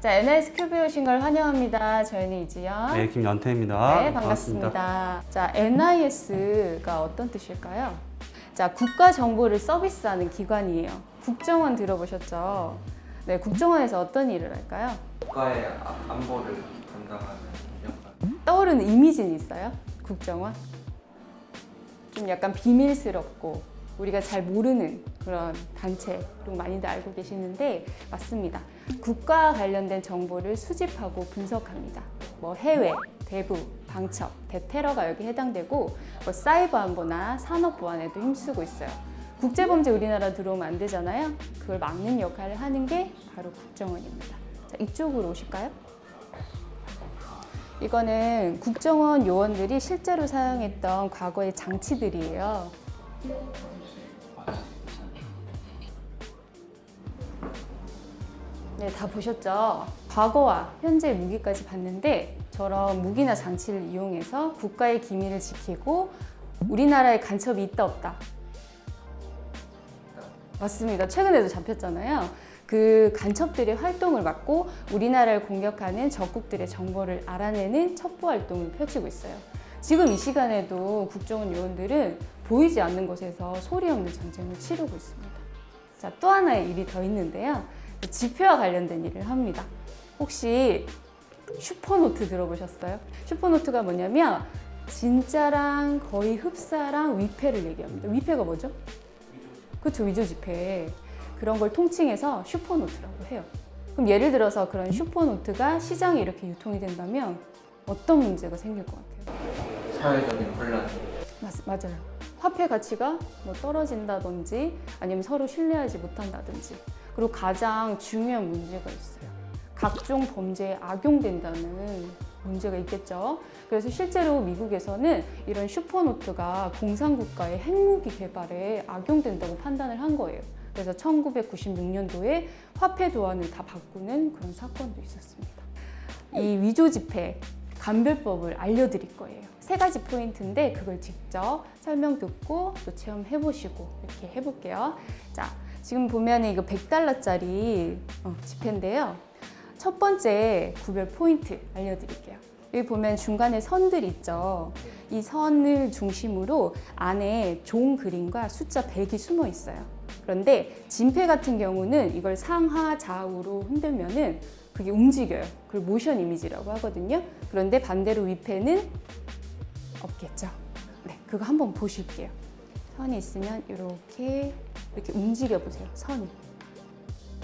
자, NIS 큐브에 오신 걸 환영합니다. 저희는 이지연. 네, 김연태입니다. 네, 반갑습니다. 자, NIS가 어떤 뜻일까요? 자, 국가 정보를 서비스하는 기관이에요. 국정원 들어보셨죠? 네, 국정원에서 어떤 일을 할까요? 국가의 안보를 담당하는 역할. 떠오르는 이미지는 있어요? 국정원? 좀 약간 비밀스럽고 우리가 잘 모르는 그런 단체로 많이들 알고 계시는데 맞습니다. 국가와 관련된 정보를 수집하고 분석합니다. 뭐 해외, 대북, 방첩, 대테러가 여기 해당되고 뭐 사이버 안보나 산업 보안에도 힘쓰고 있어요. 국제범죄 우리나라 들어오면 안 되잖아요. 그걸 막는 역할을 하는 게 바로 국정원입니다. 자, 이쪽으로 오실까요? 이거는 국정원 요원들이 실제로 사용했던 과거의 장치들이에요. 네, 다 보셨죠? 과거와 현재의 무기까지 봤는데 저런 무기나 장치를 이용해서 국가의 기밀을 지키고 우리나라에 간첩이 있다 없다? 맞습니다. 최근에도 잡혔잖아요. 그 간첩들의 활동을 막고 우리나라를 공격하는 적국들의 정보를 알아내는 첩보 활동을 펼치고 있어요. 지금 이 시간에도 국정원 요원들은 보이지 않는 곳에서 소리 없는 전쟁을 치르고 있습니다. 자, 또 하나의 일이 더 있는데요. 지표와 관련된 일을 합니다. 혹시 슈퍼노트 들어보셨어요? 슈퍼노트가 뭐냐면 진짜랑 거의 흡사랑 위패를 얘기합니다. 위패가 뭐죠? 그렇죠, 위조지폐. 그런 걸 통칭해서 슈퍼노트라고 해요. 그럼 예를 들어서 그런 슈퍼노트가 시장에 이렇게 유통이 된다면 어떤 문제가 생길 것 같아요? 사회적인 혼란. 맞아요. 화폐 가치가 뭐 떨어진다든지 아니면 서로 신뢰하지 못한다든지. 그리고 가장 중요한 문제가 있어요. 각종 범죄에 악용된다는 문제가 있겠죠. 그래서 실제로 미국에서는 이런 슈퍼노트가 공산국가의 핵무기 개발에 악용된다고 판단을 한 거예요. 그래서 1996년도에 화폐 도안을 다 바꾸는 그런 사건도 있었습니다. 이 위조지폐 감별법을 알려드릴 거예요. 3가지 포인트인데 그걸 직접 설명 듣고 또 체험해보시고 이렇게 해볼게요. 자, 지금 보면 이거 100달러짜리 지폐인데요. 첫 번째 구별 포인트 알려드릴게요. 여기 보면 중간에 선들 있죠. 이 선을 중심으로 안에 종 그림과 숫자 100이 숨어 있어요. 그런데 진폐 같은 경우는 이걸 상하 좌우로 흔들면은 그게 움직여요. 그걸 모션 이미지라고 하거든요. 그런데 반대로 위패는 없겠죠. 네, 그거 한번 보실게요. 선이 있으면 이렇게 움직여 보세요. 선이.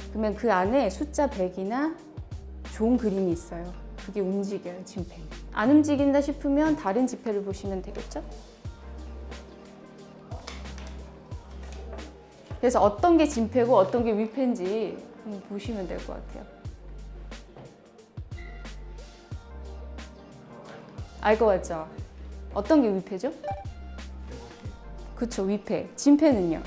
그러면 그 안에 숫자 100이나 종 그림이 있어요. 그게 움직여요, 진폐는. 안 움직인다 싶으면 다른 지폐를 보시면 되겠죠? 그래서 어떤 게 진폐고 어떤 게 위패인지 한번 보시면 될 것 같아요. 알 것 같죠? 어떤 게 위패죠? 그쵸, 위패. 진폐는요?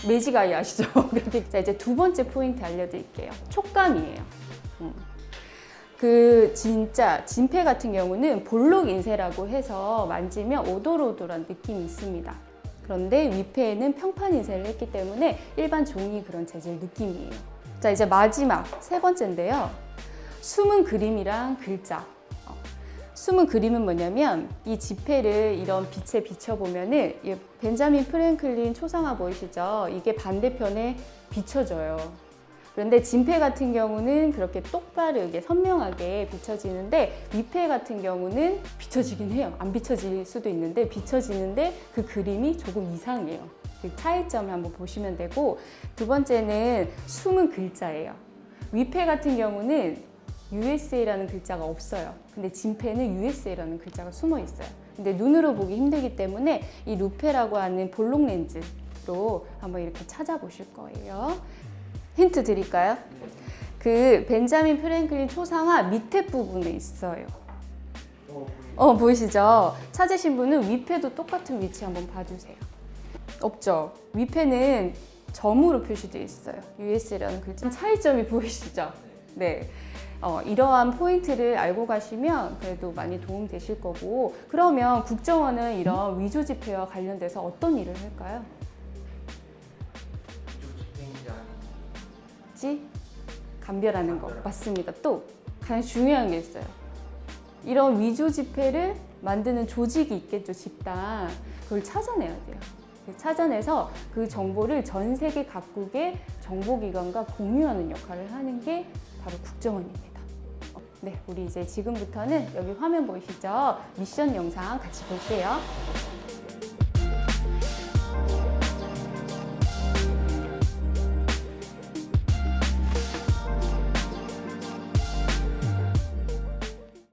매지가이 아시죠? 그렇게. 자, 이제 두 번째 포인트 알려드릴게요. 촉감이에요. 그 진짜 진폐 같은 경우는 볼록 인쇄라고 해서 만지면 오돌오돌한 느낌이 있습니다. 그런데 위패에는 평판 인쇄를 했기 때문에 일반 종이 그런 재질 느낌이에요. 자, 이제 마지막 3번째인데요. 숨은 그림이랑 글자. 숨은 그림은 뭐냐면 이 지폐를 이런 빛에 비춰보면은 벤자민 프랭클린 초상화 보이시죠? 이게 반대편에 비춰져요. 그런데 진폐 같은 경우는 그렇게 똑바르게 선명하게 비춰지는데 위패 같은 경우는 비춰지긴 해요. 안 비춰질 수도 있는데 비춰지는데 그 그림이 조금 이상해요. 그 차이점을 한번 보시면 되고, 두 번째는 숨은 글자예요. 위패 같은 경우는 USA라는 글자가 없어요. 근데 진폐는 USA라는 글자가 숨어 있어요. 근데 눈으로 보기 힘들기 때문에 이 루페라고 하는 볼록 렌즈로 한번 이렇게 찾아보실 거예요. 힌트 드릴까요? 그 벤자민 프랭클린 초상화 밑에 부분에 있어요. 보이시죠? 찾으신 분은 위패도 똑같은 위치 한번 봐주세요. 없죠? 위패는 점으로 표시되어 있어요. USA라는 글자. 차이점이 보이시죠? 네. 이러한 포인트를 알고 가시면 그래도 많이 도움 되실 거고, 그러면 국정원은 이런 위조지폐와 관련돼서 어떤 일을 할까요? 위조지폐인지 아닌지 없이 감별하는 거 맞습니다. 또 가장 중요한 게 있어요. 이런 위조 지폐를 만드는 조직이 있겠죠, 집단. 그걸 찾아내야 돼요. 찾아내서 그 정보를 전 세계 각국의 정보기관과 공유하는 역할을 하는 게 바로 국정원입니다. 네, 우리 이제 지금부터는 여기 화면 보이시죠? 미션 영상 같이 볼게요.